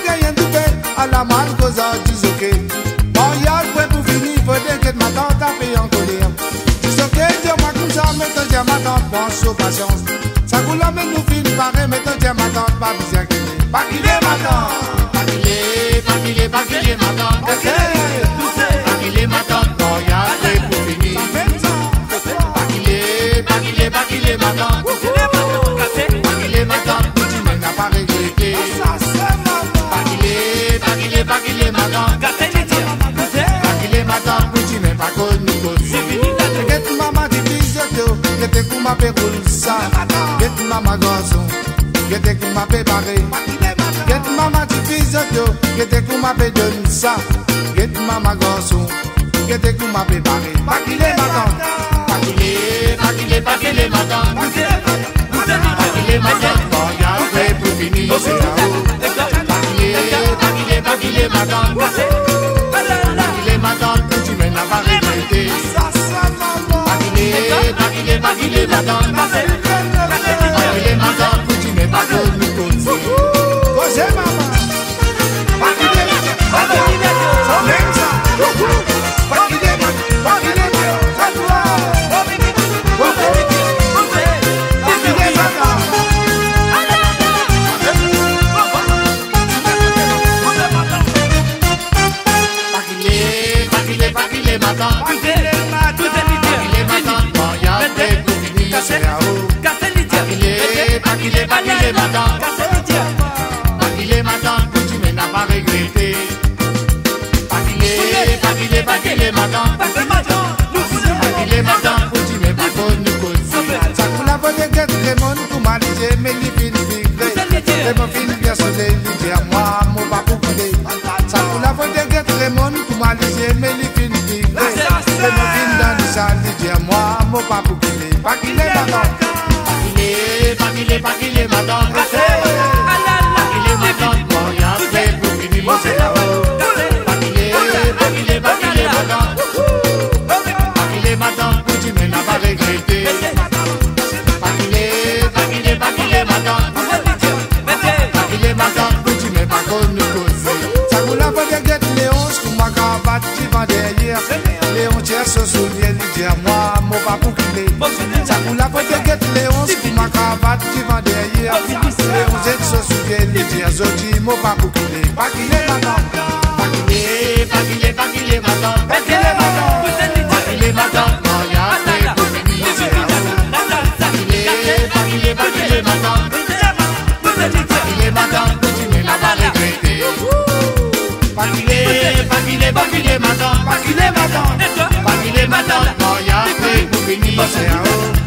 gagner tout fait à la malle cause dis ok. Bon y'a quoi pour finir, faut que ma tante a payé en colère. Dis ok, dis-moi comme ça, mettons dis ma tante, pense aux patience. Ça coule avec nous films pareil, mettons dis ma tante, pas bien qu'il est. Pas qu'il est ma tante, pas qu'il est, pas qu'il est, pas qu'il est ma tante. Pas qu'il est ma tante, bon y'a quoi pour finir. Pas qu'il est, pas qu'il est, pas qu'il est ma tante. Pas qu'il est ma tante, tu m'as pas regretté. Pas qu'il est, pas qu'il est, pas qu'il est ma tante. Get kuma pe kulsa, get mama gozo, get kuma pe bare, get mama diviso, get kuma pe donsa, get mama gozo, get kuma pe bare. Pakile maton, pakile, pakile maton, pakile maton, boya pe pour finir c'est là. Pakile, pakile maton, pakile maton, tu m'en as pas regretté. Pakile madame, pakile madame, tu n'es pas connu comme ça. Cause maman, pakile madame, ça même ça. Pakile madame, pakile Pakile madame, tu m'en as pas regretté. Pakile madame, pakile madame, tu m'es pas connu comme ça. Ça coule à votre guette, les monde pour m'aliser, mais les filles vivrent. Les mon fils bien sonner, lui dire moi, mon papa coulé. Ça coule à votre guette, les monde pour m'aliser, mais les filles vivrent. Les mon fils dans le salle, lui dire moi, mon papa coulé. Pakile madame. Pakile madame, pakile madame, bon y'a fait pour finir c'est là-haut. Pakile madame, pakile madame, tu m'en as pas regretté. Pakile madame, pakile madame, tu m'es pas connu cause. Ça vous l'a pas guette Léon, sous ma cravate qui va derrière. Léon tient ce soulier, lui dire moi, mon papa qu'il est. Ça vous l'a pas guette Léon, sous ma cravate qui va derrière. Léon zèle ce soulier, lui dire Zodi, mon papa qu'il est. Pakile madame, pakile madame, pakile madame, non y'a fait pour finir c'est là-haut. Pakile madame, pakile madame, tu m'en as pas regretté. Pakile madame, pakile madame, non y'a fait pour finir c'est là-haut.